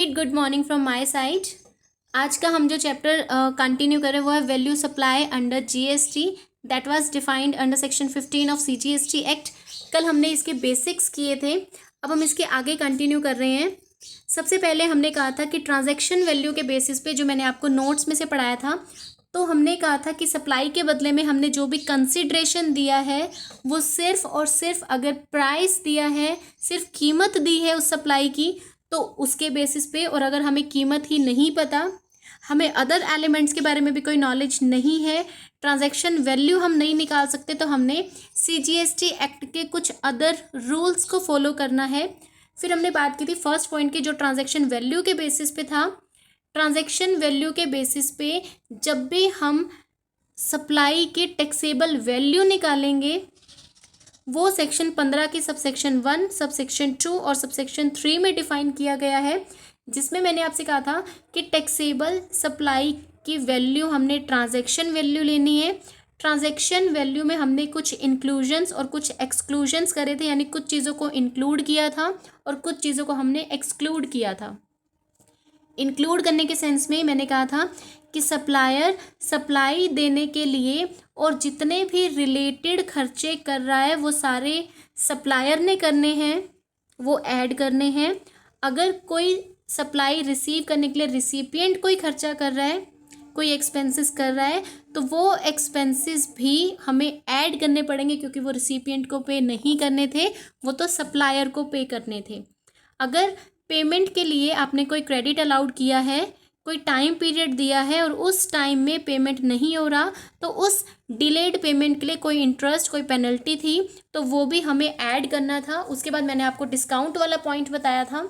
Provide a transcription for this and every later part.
Good morning from my side. आज का हम जो चैप्टर कंटिन्यू करें वो है value supply under GST that was defined under section 15 of CGST act. कल हमने इसके बेसिक्स किए थे, अब हम इसके आगे कंटिन्यू कर रहे हैं। सबसे पहले हमने कहा था कि ट्रांजैक्शन वैल्यू के बेसिस पे, जो मैंने आपको नोट्स में से पढ़ाया था, तो हमने कहा था कि सप्लाई के बदले में हमने जो भी कंसिड्रेशन दिया है वो सिर्फ और सिर्फ अगर प्राइस दिया है, सिर्फ कीमत दी है उस सप्लाई की, तो उसके बेसिस पे, और अगर हमें कीमत ही नहीं पता, हमें अदर एलिमेंट्स के बारे में भी कोई नॉलेज नहीं है, ट्रांजैक्शन वैल्यू हम नहीं निकाल सकते, तो हमने सीजीएसटी एक्ट के कुछ अदर रूल्स को फॉलो करना है। फिर हमने बात की थी फर्स्ट पॉइंट की, जो ट्रांजैक्शन वैल्यू के बेसिस पे था। ट्रांजैक्शन वैल्यू के बेसिस पे जब भी हम सप्लाई के टैक्सेबल वैल्यू निकालेंगे, वो सेक्शन 15 की सबसेक्शन 1, सबसेक्शन 2 और सबसेक्शन 3 में डिफाइन किया गया है, जिसमें मैंने आपसे कहा था कि टैक्सेबल सप्लाई की वैल्यू हमने ट्रांजैक्शन वैल्यू लेनी है। ट्रांजैक्शन वैल्यू में हमने कुछ इंक्लूजन्स और कुछ एक्सक्लूजन्स करे थे, यानी कुछ चीज़ों को इंक्लूड किया था और कुछ चीज़ों को हमने एक्सक्लूड किया था। इंक्लूड करने के सेंस में मैंने कहा था कि सप्लायर सप्लाई देने के लिए और जितने भी रिलेटेड खर्चे कर रहा है वो सारे सप्लायर ने करने हैं, वो ऐड करने हैं। अगर कोई सप्लाई रिसीव करने के लिए रिसिपिएंट कोई खर्चा कर रहा है, कोई एक्सपेंसेस कर रहा है, तो वो एक्सपेंसेस भी हमें ऐड करने पड़ेंगे, क्योंकि वो रिसिपिएंट को पे नहीं करने थे, वो तो सप्लायर को पे करने थे। अगर पेमेंट के लिए आपने कोई क्रेडिट अलाउड किया है, कोई टाइम पीरियड दिया है और उस टाइम में पेमेंट नहीं हो रहा, तो उस डिलेड पेमेंट के लिए कोई इंटरेस्ट, कोई पेनल्टी थी, तो वो भी हमें ऐड करना था। उसके बाद मैंने आपको डिस्काउंट वाला पॉइंट बताया था।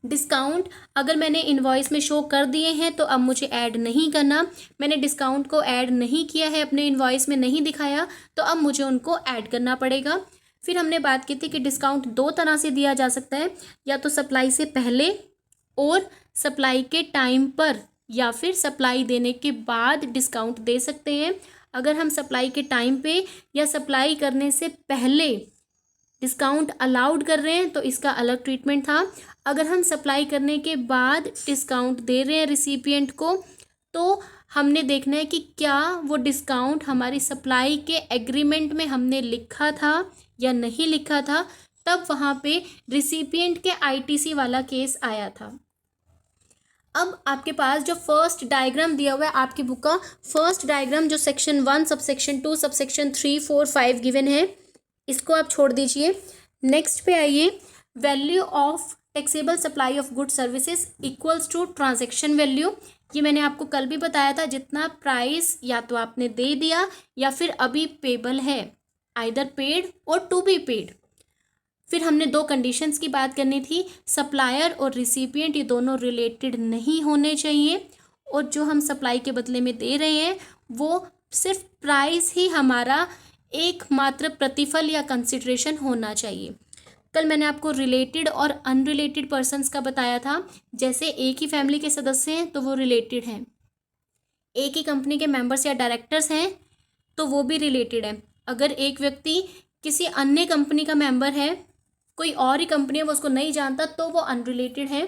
डिस्काउंट अगर मैंने इनवॉइस में शो कर दिए हैं तो अब मुझे ऐड नहीं करना। मैंने डिस्काउंट को ऐड नहीं किया है, अपने इनवॉइस में नहीं दिखाया, तो अब मुझे उनको ऐड करना पड़ेगा। फिर हमने बात की थी कि डिस्काउंट दो तरह से दिया जा सकता है, या तो सप्लाई से पहले और सप्लाई के टाइम पर, या फिर सप्लाई देने के बाद डिस्काउंट दे सकते हैं। अगर हम सप्लाई के टाइम पे या सप्लाई करने से पहले डिस्काउंट अलाउड कर रहे हैं तो इसका अलग ट्रीटमेंट था। अगर हम सप्लाई करने के बाद डिस्काउंट दे रहे हैं रिसिपिएंट को, तो हमने देखना है कि क्या वो डिस्काउंट हमारी सप्लाई के एग्रीमेंट में हमने लिखा था या नहीं लिखा था। तब वहाँ पे रिसिपिएंट के आईटीसी वाला केस आया था। अब आपके पास जो फर्स्ट डायग्राम दिया हुआ है, आपकी बुक का फर्स्ट डायग्राम, जो सेक्शन 1, सबसेक्शन 2, सबसेक्शन 3, 4, 5 गिवन है, इसको आप छोड़ दीजिए। नेक्स्ट पे आइए, value of taxable supply of good services equals to transaction value. ये मैंने आपको कल भी बताया था, जितना प्राइस या तो आपने दे दिया या फिर अभी पेबल है, आइदर पेड और टू बी पेड। फिर हमने दो कंडीशंस की बात करनी थी, सप्लायर और रिसिपिएंट ये दोनों रिलेटेड नहीं होने चाहिए, और जो हम सप्लाई के बदले में दे रहे हैं वो सिर्फ प्राइस ही हमारा एकमात्र प्रतिफल या कंसिडरेशन होना चाहिए। कल मैंने आपको रिलेटेड और अनरिलेटेड पर्सन्स का बताया था। जैसे एक ही फैमिली के सदस्य हैं तो वो रिलेटेड हैं, एक ही कंपनी के मेंबर्स या डायरेक्टर्स हैं तो वो भी रिलेटेड है। अगर एक व्यक्ति किसी अन्य कंपनी का मेंबर है, कोई और ही कंपनी है, वो उसको नहीं जानता, तो वो अनरिलेटेड है।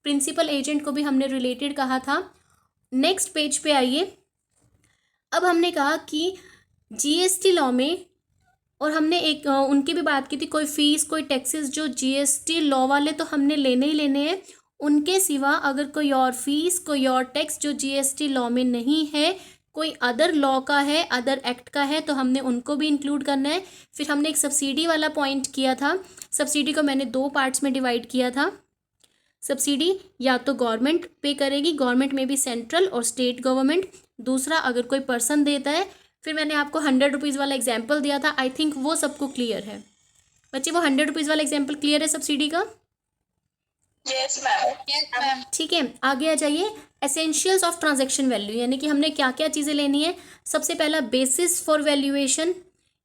प्रिंसिपल एजेंट को भी हमने रिलेटेड कहा था। नेक्स्ट पेज पे आइए। अब हमने कहा कि जीएसटी लॉ में, और हमने एक उनकी भी बात की थी, कोई फीस, कोई टैक्सेस जो जीएसटी लॉ वाले तो हमने लेने ही लेने हैं, उनके सिवा अगर कोई और फीस, कोई और टैक्स जो जीएसटी लॉ में नहीं है, कोई अदर लॉ का है, अदर एक्ट का है, तो हमने उनको भी इंक्लूड करना है। फिर हमने एक सब्सिडी वाला पॉइंट किया था। सब्सिडी को मैंने दो पार्ट्स में डिवाइड किया था। सब्सिडी या तो गवर्नमेंट पे करेगी, गवर्नमेंट में भी सेंट्रल और स्टेट गवर्नमेंट। दूसरा, अगर कोई पर्सन देता है। फिर मैंने आपको 100 रुपीज़ वाला एग्जाम्पल दिया था, आई थिंक वो सबको क्लियर है बच्चे। वो 100 रुपीज़ वाला एग्जाम्पल क्लियर है सब्सिडी का? Yes ma'am. ठीक है, आगे आ जाइए। एसेंशियल्स ऑफ ट्रांजैक्शन वैल्यू, यानी कि हमने क्या क्या चीज़ें लेनी है। सबसे पहला, बेसिस फॉर वैल्यूएशन,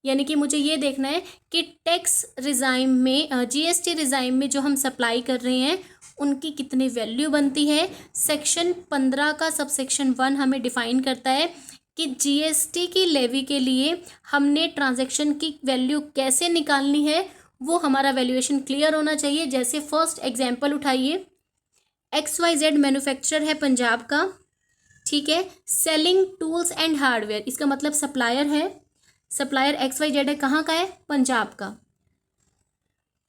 यानी कि मुझे ये देखना है कि टैक्स रिजाइम में, जीएसटी रिजाइम में जो हम सप्लाई कर रहे हैं उनकी कितनी वैल्यू बनती है। सेक्शन 15 का सबसेक्शन 1 हमें डिफाइन करता है कि जीएसटी की लेवी के लिए हमने ट्रांजैक्शन की वैल्यू कैसे निकालनी है, वो हमारा वैल्यूएशन क्लियर होना चाहिए। जैसे फर्स्ट एग्जांपल उठाइए, XYZ मैन्युफैक्चरर है पंजाब का, ठीक है। सेलिंग टूल्स एंड हार्डवेयर, इसका मतलब सप्लायर है, सप्लायर XYZ है, कहाँ का है, पंजाब का।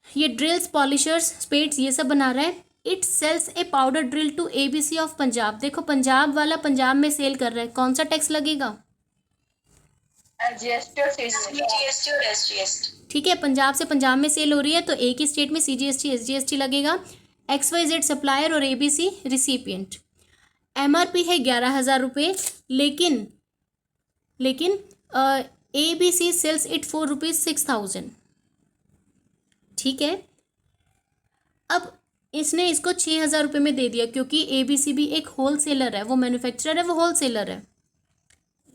ये ड्रिल्स, पॉलिशर्स, स्पेड्स ये सब बना रहा है। It sells a powder drill to ABC of Punjab. देखो पंजाब वाला पंजाब में सेल कर रहा है, कौन सा टैक्स लगेगा, GST और SGST। ठीक है। पंजाब से पंजाब में सेल हो रही है तो एक ही स्टेट में CGST SGST लगेगा। XYZ सप्लायर और ABC रिसिपिएंट। MRP है 11,000 रुपये, लेकिन ABC सेल्स इट फॉर ₹6,000, ठीक है। अब इसने इसको 6,000 रुपये में दे दिया, क्योंकि ABC भी एक होल सेलर है, वो मैन्युफैक्चरर है, वो होल सेलर है।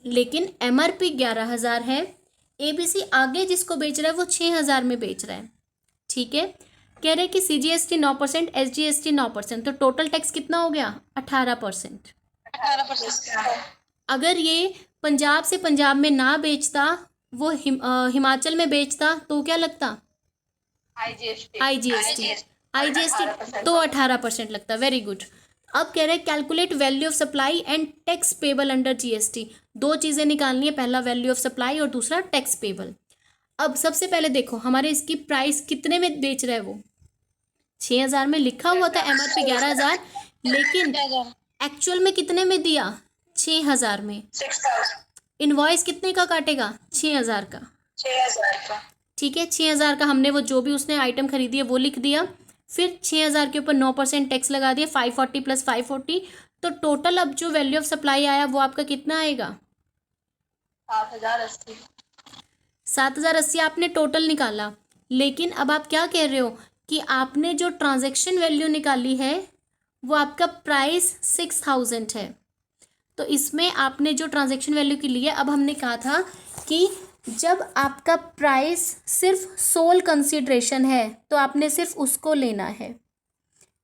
लेकिन MRP 11,000 है, ABC आगे जिसको बेच रहा है वो 6,000 में बेच रहा है, ठीक है। कह रहे हैं कि CGST 9%, SGST 9%, तो टोटल टैक्स कितना हो गया, 18%। 18%। अगर ये पंजाब से पंजाब में ना बेचता, वो हिमाचल में बेचता तो क्या लगता, IGST तो 18% लगता। Very good. अब कह रहे हैं calculate value of supply and tax payable under GST। दो चीज़ें निकालनी है, पहला वैल्यू ऑफ सप्लाई और दूसरा टैक्स पेबल। अब सबसे पहले देखो हमारे इसकी प्राइस कितने में बेच रहा है, वो 6,000 में लिखा हुआ था, MRP 11,000, लेकिन एक्चुअल में कितने में दिया, 6,000 में। 6,000। इनवॉइस कितने का काटेगा, 6,000 का, 6,000 का, ठीक है। 6,000 का हमने वो जो भी उसने आइटम खरीदी है वो लिख दिया, फिर 6,000 के ऊपर 9% टैक्स लगा दिया, 540 + 540, तो टोटल अब जो वैल्यू ऑफ सप्लाई आया वो आपका कितना आएगा, 7,080। 7,080 आपने टोटल निकाला। लेकिन अब आप क्या कह रहे हो कि आपने जो ट्रांजैक्शन वैल्यू निकाली है वो आपका प्राइस 6,000 है, तो इसमें आपने जो ट्रांजैक्शन वैल्यू की ली है, अब हमने कहा था कि जब आपका प्राइस सिर्फ सोल कंसीडरेशन है तो आपने सिर्फ उसको लेना है।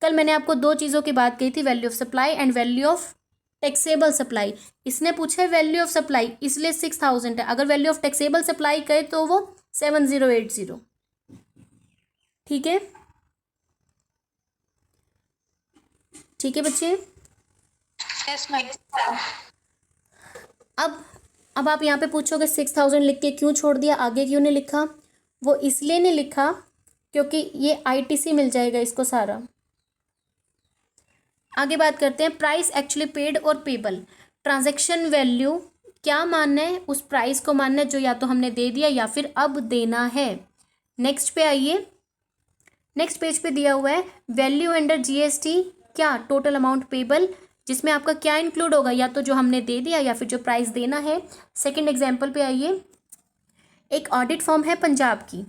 कल मैंने आपको दो चीज़ों की बात कही थी, value of supply and value of taxable supply. इसने पूछा है वैल्यू ऑफ सप्लाई, इसलिए 6,000 है। अगर वैल्यू ऑफ टैक्सेबल सप्लाई कहे तो वो 7,080, ठीक है, ठीक है बच्चे। Yes ma'am. अब आप यहाँ पे पूछोगे 6,000 लिख के क्यों छोड़ दिया, आगे क्यों नहीं लिखा। वो इसलिए नहीं लिखा क्योंकि ये ITC मिल जाएगा इसको सारा। आगे बात करते हैं प्राइस एक्चुअली पेड और पेबल। ट्रांजैक्शन वैल्यू क्या मानना है, उस प्राइस को मानना है जो या तो हमने दे दिया या फिर अब देना है। नेक्स्ट पे आइए, नेक्स्ट पेज पे दिया हुआ है वैल्यू अंडर GST, क्या टोटल अमाउंट पेबल, जिसमें आपका क्या इंक्लूड होगा, या तो जो हमने दे दिया या फिर जो प्राइस देना है। सेकंड एग्जांपल पे आइए, एक ऑडिट फर्म है पंजाब की,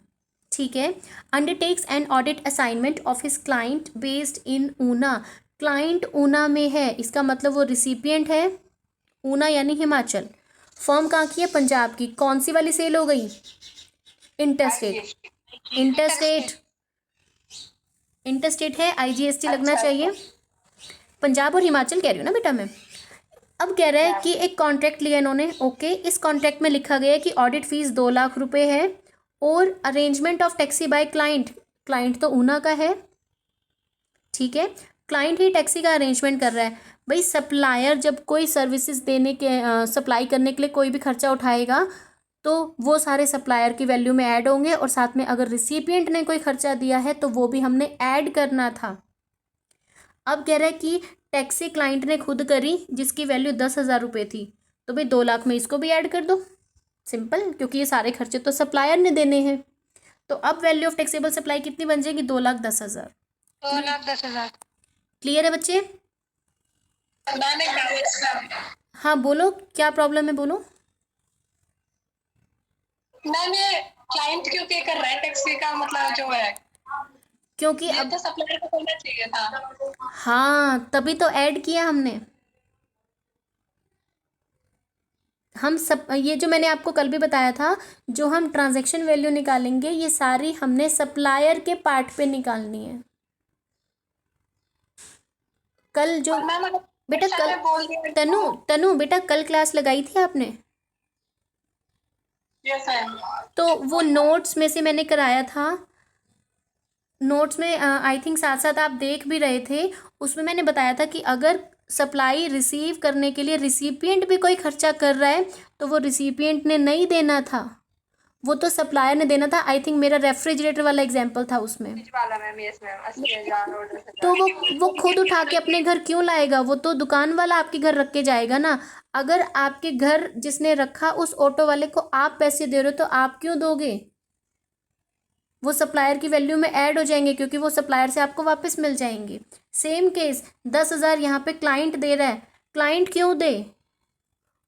ठीक है, undertakes an audit assignment of his client based in Una. Client Una में है, इसका मतलब वो रिसिपिएंट है ऊना यानी हिमाचल। फर्म कहाँ की है, पंजाब की। कौन सी वाली सेल हो गई, इंटरस्टेट, इंटरस्टेट है, IGST लगना चाहिए। पंजाब और हिमाचल कह रही हूँ ना बेटा मैं। अब कह रहा है कि एक कॉन्ट्रैक्ट लिया इन्होंने, ओके। इस कॉन्ट्रैक्ट में लिखा गया है कि ऑडिट फीस 2 लाख रुपए है और arrangement of taxi by client, client तो ऊना का है, ठीक है, क्लाइंट ही टैक्सी का अरेंजमेंट कर रहा है। भाई सप्लायर जब कोई सर्विसेज देने के सप्लाई करने के लिए कोई भी खर्चा उठाएगा तो वो सारे सप्लायर की वैल्यू में ऐड होंगे, और साथ में अगर रिसिपिएंट ने कोई खर्चा दिया है तो वो भी हमने ऐड करना था। अब कह रहा है कि टैक्सी क्लाइंट ने खुद करी जिसकी वैल्यू 10,000 रुपये थी, तो भाई 2 लाख में इसको भी ऐड कर दो, सिंपल, क्योंकि ये सारे खर्चे तो सप्लायर ने देने हैं। तो अब वैल्यू ऑफ टैक्सेबल सप्लाई कितनी बन जाएगी, 2,10,000। 2,10,000। क्लियर है बच्चे। हाँ बोलो क्या प्रॉब्लम है, बोलो। मैम ये क्लाइंट क्यों पे कर रहा है टैक्सी का मतलब जो है, क्योंकि ये अब तो सप्लायर को करना चाहिए था। हाँ तभी तो ऐड किया हमने। हम सब ये जो मैंने आपको कल भी बताया था, जो हम ट्रांजैक्शन वैल्यू निकालेंगे ये सारी हमने सप्लायर के पार्ट पे निकालनी है। कल जो बेटा कल तनु बेटा कल क्लास लगाई थी आपने, यस मैम। तो वो नोट्स में से मैंने कराया था। नोट्स में आई थिंक साथ साथ आप देख भी रहे थे, उसमें मैंने बताया था कि अगर सप्लाई रिसीव करने के लिए रिसिपिएंट भी कोई खर्चा कर रहा है तो वो रिसिपिएंट ने नहीं देना था, वो तो सप्लायर ने देना था। आई थिंक मेरा रेफ्रिजरेटर वाला एग्जांपल था उसमें। वाला मैम, यस मैम, 80,000 ऑर्डर तो वो खुद उठा के अपने घर क्यों लाएगा, वो तो दुकान वाला आपके घर रख के जाएगा ना। अगर आपके घर जिसने रखा उस ऑटो वाले को आप पैसे दे रहे हो तो आप क्यों दोगे, वो सप्लायर की वैल्यू में ऐड हो जाएंगे क्योंकि वो सप्लायर से आपको वापस मिल जाएंगे। सेम केस 10,000 यहाँ पे क्लाइंट दे रहा है, क्लाइंट क्यों दे,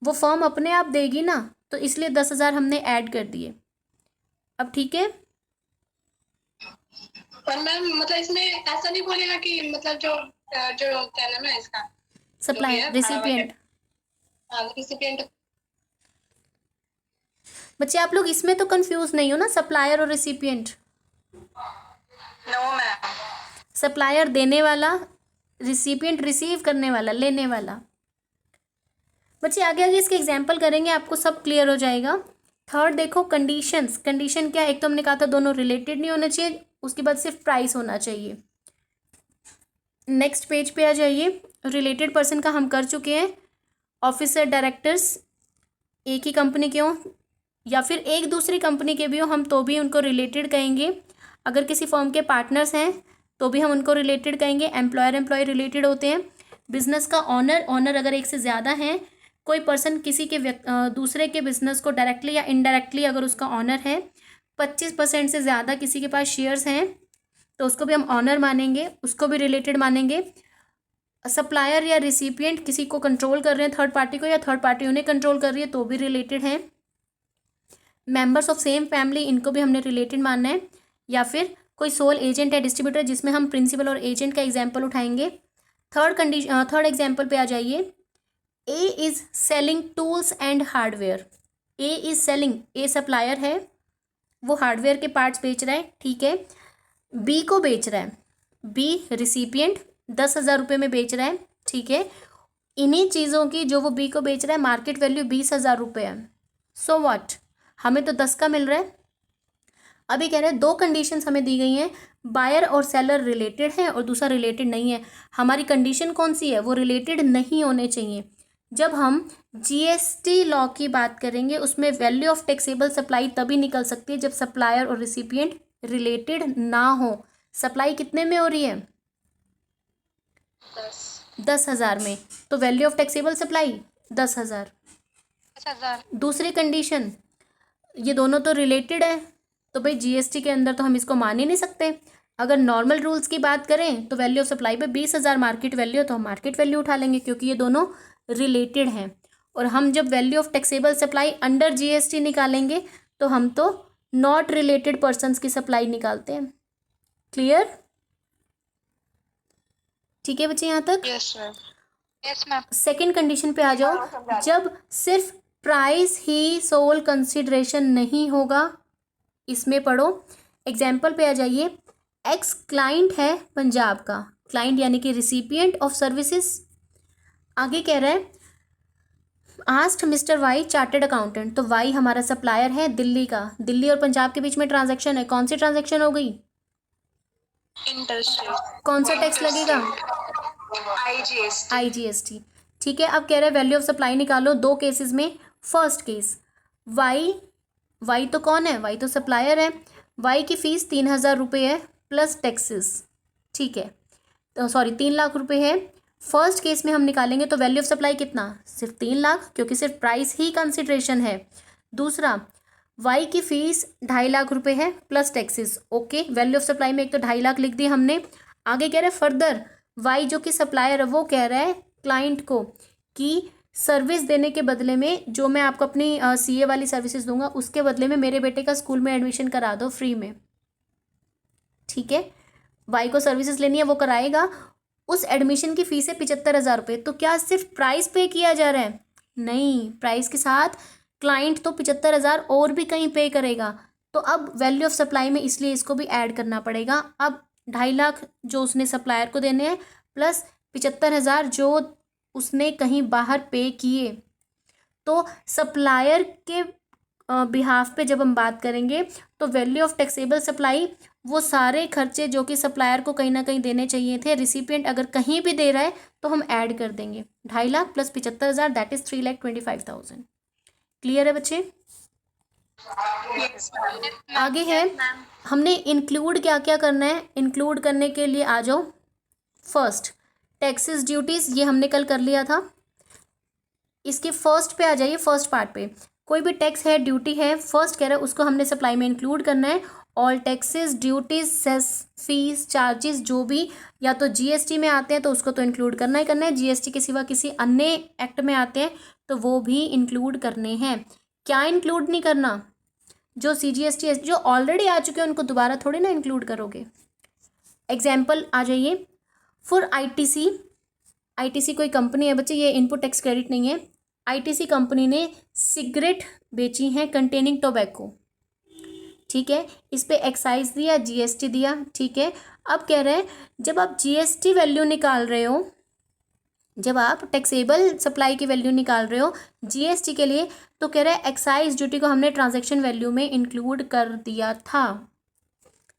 वो फॉर्म अपने आप देगी ना, तो इसलिए 10,000 हमने ऐड कर दिए। अब ठीक है। पर मैम मतलब इसमें ऐसा नहीं बोलेगा कि मतलब जो जो क्या नाम है इसका, सप्लायर रिसिपिएंट, रिसिपिएंट। बच्चे आप लोग इसमें तो कंफ्यूज नहीं हो ना, सप्लायर और रिसिपिएंट। No ma'am. सप्लायर देने वाला, रिसिपिएंट रिसीव करने वाला, लेने वाला। बच्चे आगे आगे इसके एग्जाम्पल करेंगे, आपको सब क्लियर हो जाएगा। थर्ड देखो कंडीशंस, कंडीशन क्या है, एक तो हमने कहा था दोनों रिलेटेड नहीं होने चाहिए, उसके बाद सिर्फ प्राइस होना चाहिए। नेक्स्ट पेज पे आ जाइए। रिलेटेड पर्सन का हम कर चुके हैं, ऑफिसर डायरेक्टर्स एक ही कंपनी के हों या फिर एक दूसरी कंपनी के भी हो हम तो भी उनको रिलेटेड कहेंगे। अगर किसी फर्म के पार्टनर्स हैं तो भी हम उनको रिलेटेड कहेंगे। एम्प्लॉयर एम्प्लॉय रिलेटेड होते हैं। बिजनेस का ऑनर, ऑनर अगर एक से ज़्यादा हैं, कोई पर्सन किसी के दूसरे के बिजनेस को डायरेक्टली या इनडायरेक्टली अगर उसका ऑनर है, 25% से ज़्यादा किसी के पास शेयर्स हैं तो उसको भी हम ऑनर मानेंगे, उसको भी रिलेटेड मानेंगे। सप्लायर या रिसिपिएंट किसी को कंट्रोल कर रहे हैं, थर्ड पार्टी को, या थर्ड पार्टी उन्हें कंट्रोल कर रही है तो भी रिलेटेड हैं। मेंबर्स ऑफ सेम फैमिली, इनको भी हमने रिलेटेड मानना है। या फिर कोई सोल एजेंट है, डिस्ट्रीब्यूटर, जिसमें हम प्रिंसिपल और एजेंट का एग्जाम्पल उठाएंगे। थर्ड एग्जाम्पल पे आ जाइए। A is selling tools and hardware. A is selling, A supplier है, वो हार्डवेयर के पार्ट्स बेच रहा है, ठीक है। बी को बेच रहा है, बी रिसिपिएंट 10,000 रुपये में बेच रहा है, ठीक है। इन्हीं चीज़ों की जो वो बी को बेच रहा है मार्केट वैल्यू 20,000 रुपये है। सो व्हाट, हमें तो 10 का मिल रहा है। अभी कह रहे हैं दो कंडीशंस हमें दी गई हैं, बायर और सेलर रिलेटेड है और दूसरा रिलेटेड नहीं है। हमारी कंडीशन कौन सी है, वो रिलेटेड नहीं होने चाहिए। जब हम जीएसटी लॉ की बात करेंगे उसमें वैल्यू ऑफ टैक्सेबल सप्लाई तभी निकल सकती है जब सप्लायर और रिसिपिएंट रिलेटेड ना हो। सप्लाई कितने में हो रही है, 10,000 में, तो वैल्यू ऑफ टैक्सेबल सप्लाई 10,000। दूसरी कंडीशन, ये दोनों तो रिलेटेड है तो भाई जीएसटी के अंदर तो हम इसको मान ही नहीं सकते। अगर नॉर्मल रूल्स की बात करें तो वैल्यू ऑफ सप्लाई पे 20,000 मार्केट वैल्यू है तो हम मार्केट वैल्यू उठा लेंगे क्योंकि ये दोनों रिलेटेड हैं। और हम जब value of taxable supply under GST निकालेंगे तो हम तो नॉट रिलेटेड पर्सन्स की सप्लाई निकालते हैं। क्लियर, ठीक है बच्चे यहाँ तक? Yes ma'am, yes ma'am. Second condition पे आ जाओ। जब सिर्फ प्राइस ही सोल कंसिडरेशन नहीं होगा, इसमें पढ़ो। एग्जाम्पल पे आ जाइए। एक्स क्लाइंट है पंजाब का, क्लाइंट यानी कि रिसिपिएंट ऑफ सर्विसेज। आगे कह रहा है asked Mr Y chartered accountant, तो वाई हमारा सप्लायर है दिल्ली का, दिल्ली और पंजाब के बीच में ट्रांजैक्शन है। कौन सी ट्रांजैक्शन हो गई, इंटरेस्ट। कौन सा टैक्स लगेगा, आईजीएसटी। आईजीएसटी, ठीक है। अब कह रहा है वैल्यू ऑफ सप्लाई निकालो दो केसेस में। फर्स्ट केस, वाई तो कौन है, वाई तो सप्लायर है, वाई की फ़ीस 3,000 रुपये है प्लस टैक्सेस, ठीक है, तो सॉरी 3 लाख रुपए है। फर्स्ट केस में हम निकालेंगे तो वैल्यू ऑफ सप्लाई कितना, सिर्फ 3 लाख, क्योंकि सिर्फ प्राइस ही कंसिडरेशन है। दूसरा, वाई की फ़ीस 2.5 लाख रुपए है plus taxes, okay. Value of supply में एक तो 2.5 लाख लिख दिया हमने। आगे कह रहे हैं फर्दर, वाई जो कि सप्लायर है वो कह रहा है क्लाइंट को कि सर्विस देने के बदले में जो मैं आपको अपनी सीए वाली सर्विसेज दूंगा उसके बदले में मेरे बेटे का स्कूल में एडमिशन करा दो फ्री में, ठीक है। वाई को सर्विसेज लेनी है, वो कराएगा। उस एडमिशन की फ़ीस है 75,000 रुपये। तो क्या सिर्फ प्राइस पे किया जा रहा है, नहीं, प्राइस के साथ क्लाइंट तो 75,000 और भी कहीं पे करेगा। तो अब वैल्यू ऑफ सप्लाई में इसलिए इसको भी ऐड करना पड़ेगा। अब 2.5 लाख जो उसने सप्लायर को देने हैं प्लस 75,000 जो उसने कहीं बाहर पे किए। तो सप्लायर के बिहाफ पे जब हम बात करेंगे तो वैल्यू ऑफ टैक्सेबल सप्लाई वो सारे खर्चे जो कि सप्लायर को कहीं ना कहीं देने चाहिए थे, रिसिपिएंट अगर कहीं भी दे रहा है तो हम ऐड कर देंगे। 2.5 lakh plus 75,000 that is 3,25,000। Clear है बच्चे? आगे है, हमने इंक्लूड क्या क्या करना है। इंक्लूड करने के लिए आ जाओ। फर्स्ट, टैक्सेस ड्यूटीज, ये हमने कल कर लिया था। इसके फर्स्ट पे आ जाइए, फर्स्ट पार्ट पे। कोई भी टैक्स है, ड्यूटी है, फर्स्ट कह रहा है उसको हमने सप्लाई में इंक्लूड करना है। All taxes, duties, cess, fees, charges जो भी या तो जीएसटी में आते हैं तो उसको तो इंक्लूड करना ही करना है। जीएसटी के सिवा किसी अन्य एक्ट में आते हैं तो वो भी इंक्लूड करने हैं। क्या इंक्लूड नहीं करना? जो सीजीएसटी जो ऑलरेडी आ चुके हैं उनको दोबारा थोड़ी ना इंक्लूड करोगे। एग्जाम्पल आ जाइए, फॉर आईटीसी। आईटीसी कोई कंपनी है बच्चे, ये इनपुट टैक्स क्रेडिट नहीं है। आईटीसी कंपनी ने सिगरेट बेची हैं कंटेनिंग टोबैको, ठीक है, इस पे एक्साइज दिया, जीएसटी दिया, ठीक है। अब कह रहे हैं जब आप जीएसटी वैल्यू निकाल रहे हो, जब आप टैक्सेबल सप्लाई की वैल्यू निकाल रहे हो जीएसटी के लिए, तो कह रहे हैं एक्साइज ड्यूटी को हमने ट्रांजैक्शन वैल्यू में इंक्लूड कर दिया था।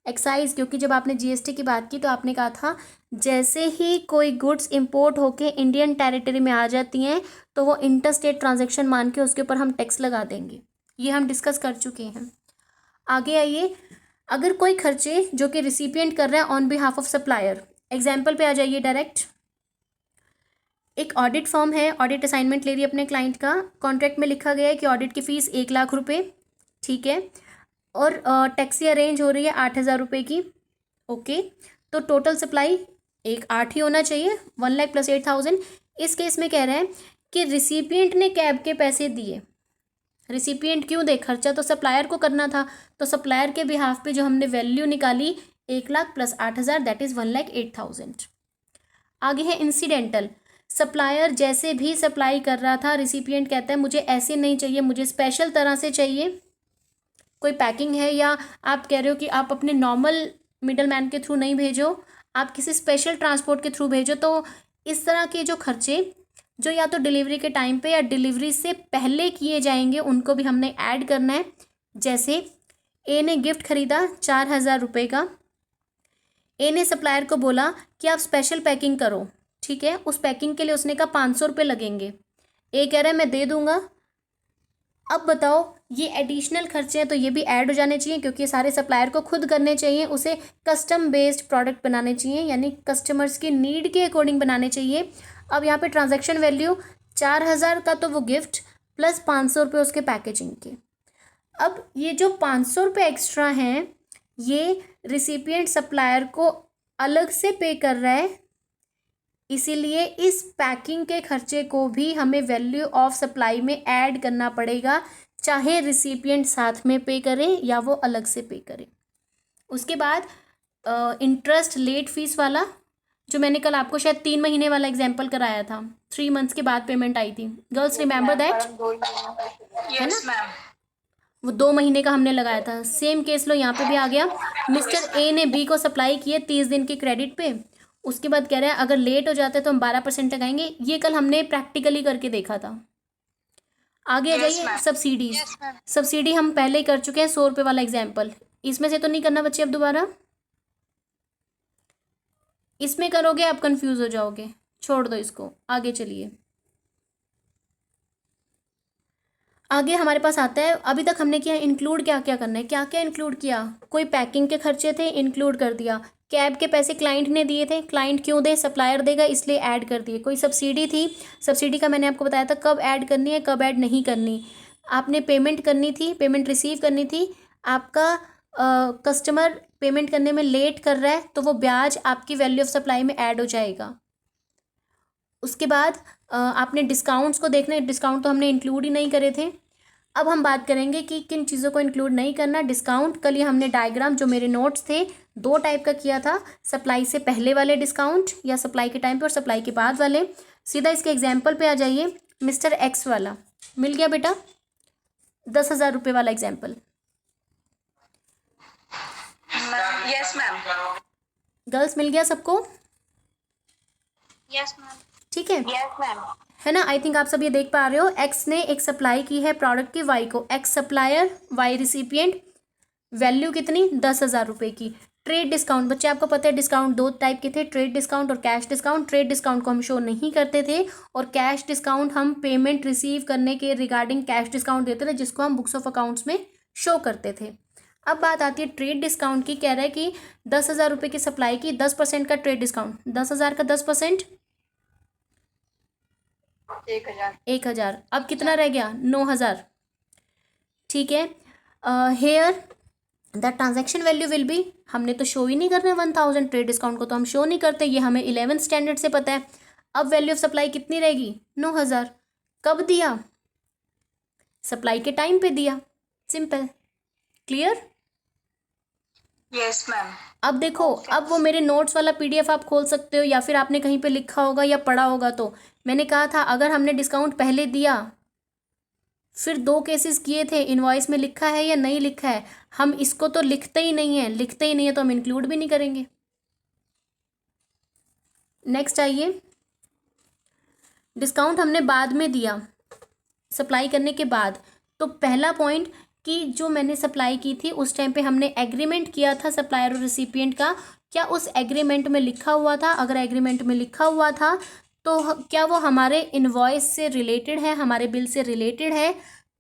एक्साइज, क्योंकि जब आपने जीएसटी की बात की तो आपने कहा था जैसे ही कोई गुड्स इंपोर्ट होके इंडियन टेरिटरी में आ जाती हैं तो वो इंटरस्टेट ट्रांजैक्शन मान के उसके ऊपर हम टैक्स लगा देंगे। ये हम डिस्कस कर चुके हैं। आगे आइए, अगर कोई खर्चे जो कि रिसिपिएंट कर रहा है on behalf of supplier, example पे आ जाइए डायरेक्ट। एक ऑडिट फर्म है, ऑडिट असाइनमेंट ले रही है अपने क्लाइंट का। कॉन्ट्रैक्ट में लिखा गया है कि ऑडिट की फ़ीस 1,00,000 रुपये, ठीक है, और टैक्सी अरेंज हो रही है 8,000 रुपये की। ओके, तो टोटल सप्लाई 8 ही होना चाहिए, 1,00,000 प्लस 8,000। इस केस में कह रहे हैं कि रिसिपिएंट ने कैब के पैसे दिए। रिसिपिएंट क्यों दे? खर्चा तो सप्लायर को करना था, तो सप्लायर के बिहाफ पे जो हमने वैल्यू निकाली 1,00,000 प्लस 8,000 दैट इज़ 1,08,000। आगे है इंसिडेंटल। सप्लायर जैसे भी सप्लाई कर रहा था, रिसिपिएंट कहता है मुझे ऐसे नहीं चाहिए, मुझे स्पेशल तरह से चाहिए। कोई पैकिंग है या आप कह रहे हो कि आप अपने नॉर्मल मिडल मैन के थ्रू नहीं भेजो, आप किसी स्पेशल ट्रांसपोर्ट के थ्रू भेजो, तो इस तरह के जो खर्चे जो या तो डिलीवरी के टाइम पे या डिलीवरी से पहले किए जाएंगे उनको भी हमने ऐड करना है। जैसे ए ने गिफ्ट खरीदा 4,000 रुपये का। ए ने सप्लायर को बोला कि आप स्पेशल पैकिंग करो, ठीक है, उस पैकिंग के लिए उसने कहा 500 रुपये लगेंगे। ए कह रहा है मैं दे दूंगा। अब बताओ, ये एडिशनल खर्चे हैं तो ये भी ऐड हो जाने चाहिए क्योंकि ये सारे सप्लायर को खुद करने चाहिए। उसे कस्टम बेस्ड प्रोडक्ट बनाने चाहिए, यानी कस्टमर्स की नीड के अकॉर्डिंग बनाने चाहिए। अब यहाँ पे ट्रांजैक्शन वैल्यू 4,000 का तो वो गिफ्ट प्लस 500 रुपये उसके पैकेजिंग के। अब ये जो 500 रुपये एक्स्ट्रा हैं ये रिसिपिएंट सप्लायर को अलग से पे कर रहा है, इसीलिए इस पैकिंग के खर्चे को भी हमें वैल्यू ऑफ सप्लाई में ऐड करना पड़ेगा, चाहे रिसिपिएंट साथ में पे करे या वो अलग से पे करे। उसके बाद इंटरेस्ट लेट फीस वाला, जो मैंने कल आपको शायद 3 महीने वाला एग्जाम्पल कराया था, 3 मंथ्स के बाद पेमेंट आई थी। Girls remember that? है ना, वो 2 महीने का हमने लगाया था। सेम केस लो यहाँ पे भी आ गया। मिस्टर ए ने बी को सप्लाई किए 30 दिन के क्रेडिट पे, उसके बाद कह रहे हैं अगर लेट हो जाता है तो हम 12% लगाएंगे। ये कल हमने प्रैक्टिकली करके देखा था। आगे आ जाइए, सब्सिडीज। सब्सिडी हम पहले ही कर चुके हैं, 100 रुपये वाला एग्जाम्पल। इसमें से तो नहीं करना बच्चे अब दोबारा, इसमें करोगे आप कंफ्यूज हो जाओगे, छोड़ दो इसको। आगे चलिए, आगे हमारे पास आता है, अभी तक हमने किया इंक्लूड क्या क्या करना है, क्या क्या इंक्लूड किया। कोई पैकिंग के खर्चे थे, इंक्लूड कर दिया। कैब के पैसे क्लाइंट ने दिए थे, क्लाइंट क्यों दे, सप्लायर देगा इसलिए ऐड कर दिए। कोई सब्सिडी थी, सब्सिडी का मैंने आपको बताया था कब ऐड करनी है कब ऐड नहीं करनी। आपने पेमेंट करनी थी, पेमेंट रिसीव करनी थी, आपका कस्टमर पेमेंट करने में लेट कर रहा है तो वो ब्याज आपकी वैल्यू ऑफ सप्लाई में ऐड हो जाएगा। उसके बाद आपने डिस्काउंट्स को देखना है, डिस्काउंट तो हमने इंक्लूड ही नहीं करे थे। अब हम बात करेंगे कि किन चीज़ों को इंक्लूड नहीं करना। डिस्काउंट, कल ये हमने डायग्राम जो मेरे नोट्स थे 2 टाइप का किया था, सप्लाई से पहले वाले डिस्काउंट या सप्लाई के टाइम पे और सप्लाई के बाद वाले। सीधा इसके एग्जाम्पल पे आ जाइए। मिस्टर एक्स वाला मिल गया बेटा, 10,000 रुपये वाला एग्जाम्पल। Yes ma'am. गर्ल्स मिल गया सबको? Yes ma'am. ठीक है, यस मैम। है ना। आई थिंक आप सब ये देख पा रहे हो। एक्स ने एक सप्लाई की है प्रोडक्ट की वाई को, X supplier Y recipient, value कितनी 10,000 रुपये की। ट्रेड डिस्काउंट, बच्चे आपको पता है डिस्काउंट दो टाइप के थे, ट्रेड डिस्काउंट और कैश डिस्काउंट। ट्रेड डिस्काउंट को हम शो नहीं करते थे और कैश डिस्काउंट हम पेमेंट रिसीव करने के रिगार्डिंग कैश डिस्काउंट देते थे, जिसको हम बुक्स ऑफ अकाउंट्स में शो करते थे। अब बात आती है ट्रेड डिस्काउंट की। कह रहा है कि 10,000 रुपये की सप्लाई की 10% का ट्रेड डिस्काउंट, 10,000 का 10% 1,000। अब कितना रह गया? 9,000। ठीक है, here the transaction value will be, हमने तो शो ही नहीं करना है 1,000, ट्रेड डिस्काउंट को तो हम शो नहीं करते, ये हमें 11th स्टैंडर्ड से पता है। अब वैल्यू ऑफ सप्लाई कितनी रहेगी? 9,000। कब दिया? सप्लाई के टाइम पे दिया, सिंपल। क्लियर? Yes ma'am. अब देखो, अब वो मेरे नोट्स वाला PDF आप खोल सकते हो या फिर आपने कहीं पे लिखा होगा या पढ़ा होगा। तो मैंने कहा था अगर हमने डिस्काउंट पहले दिया, फिर 2 केसेस किए थे, इनवॉइस में लिखा है या नहीं लिखा है, हम इसको तो लिखते ही नहीं है तो हम इंक्लूड भी नहीं करेंगे। नेक्स्ट आइए, डिस्काउंट हमने बाद में दिया, सप्लाई करने के बाद। तो पहला पॉइंट कि जो मैंने सप्लाई की थी उस टाइम पे हमने एग्रीमेंट किया था सप्लायर और रिसिपिएंट का, क्या उस एग्रीमेंट में लिखा हुआ था? अगर एग्रीमेंट में लिखा हुआ था तो क्या वो हमारे इनवॉइस से रिलेटेड है, हमारे बिल से रिलेटेड है,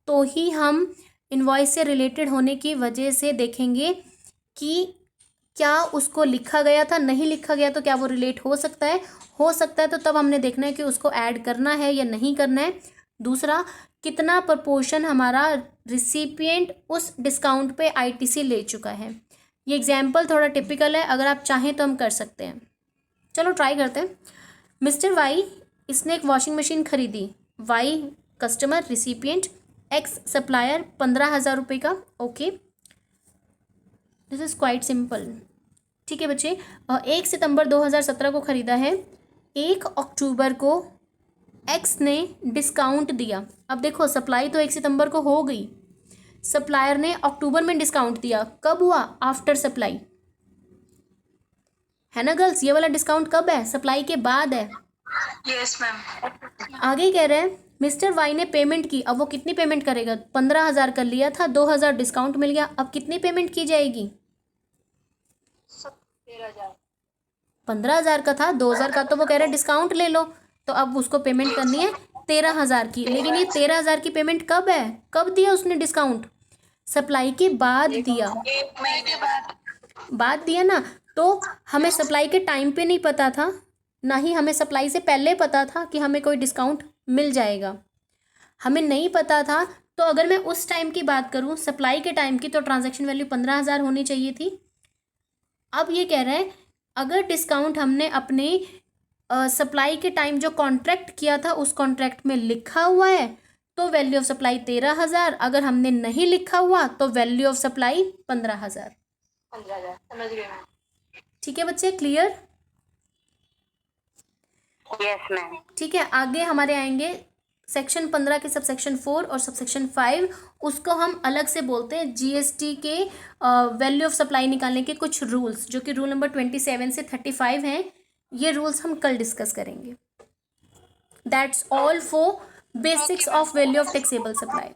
तो ही हम इनवॉइस से रिलेटेड होने की वजह से देखेंगे कि क्या उसको लिखा गया था। नहीं लिखा गया तो क्या वो रिलेट हो सकता है? हो सकता है, तो तब हमने देखना है कि उसको ऐड करना है या नहीं करना है। दूसरा, कितना प्रपोर्शन हमारा रिसिपिएंट उस डिस्काउंट पे ITC ले चुका है। ये एग्जाम्पल थोड़ा टिपिकल है, अगर आप चाहें तो हम कर सकते हैं। चलो ट्राई करते हैं। मिस्टर वाई, इसने एक वॉशिंग मशीन खरीदी। Y customer, recipient, X supplier, 15,000 रुपये का। Okay, this is quite simple. ठीक है बच्चे, 1 सितंबर 2017 को ख़रीदा है। 1 अक्टूबर को एक्स ने डिस्काउंट दिया। अब देखो, सप्लाई तो 1 सितंबर को हो गई, सप्लायर ने अक्टूबर में डिस्काउंट दिया। कब हुआ? आफ्टर सप्लाई, है ना गर्ल्स? ये वाला डिस्काउंट कब है? सप्लाई के बाद है। Yes ma'am. आगे कह रहे हैं मिस्टर वाई ने पेमेंट की। अब वो कितनी पेमेंट करेगा? 15,000 कर लिया था, 2,000 डिस्काउंट मिल गया, अब कितनी पेमेंट की जाएगी? 15,000 का था, 2,000 का तो वो कह रहे हैं डिस्काउंट ले लो, तो अब उसको पेमेंट करनी है 13,000 की। लेकिन ये 13,000 की पेमेंट कब है? कब दिया उसने डिस्काउंट? सप्लाई के बाद दिया। 1 महीने के बाद दिया ना, तो हमें सप्लाई के टाइम पे नहीं पता था, ना ही हमें सप्लाई से पहले पता था कि हमें कोई डिस्काउंट मिल जाएगा, हमें नहीं पता था। तो अगर मैं उस टाइम की बात करूं, सप्लाई के टाइम की, तो ट्रांजैक्शन वैल्यू 15,000 होनी चाहिए थी। अब ये कह रहे हैं अगर डिस्काउंट हमने अपने सप्लाई के टाइम जो कॉन्ट्रैक्ट किया था उस कॉन्ट्रैक्ट में लिखा हुआ है तो वैल्यू ऑफ सप्लाई 13,000, अगर हमने नहीं लिखा हुआ तो वैल्यू ऑफ सप्लाई 15,000। समझ गए मैम। ठीक है बच्चे, क्लियर? Yes ma'am. ठीक है, आगे हमारे आएंगे सेक्शन 15 के सबसेक्शन 4 और सबसेक्शन 5, उसको हम अलग से बोलते हैं GST के वैल्यू ऑफ सप्लाई निकालने के कुछ रूल्स, जो कि रूल नंबर 27 से 35 हैं। ये रूल्स हम कल डिस्कस करेंगे। That's all for basics of value of taxable supply.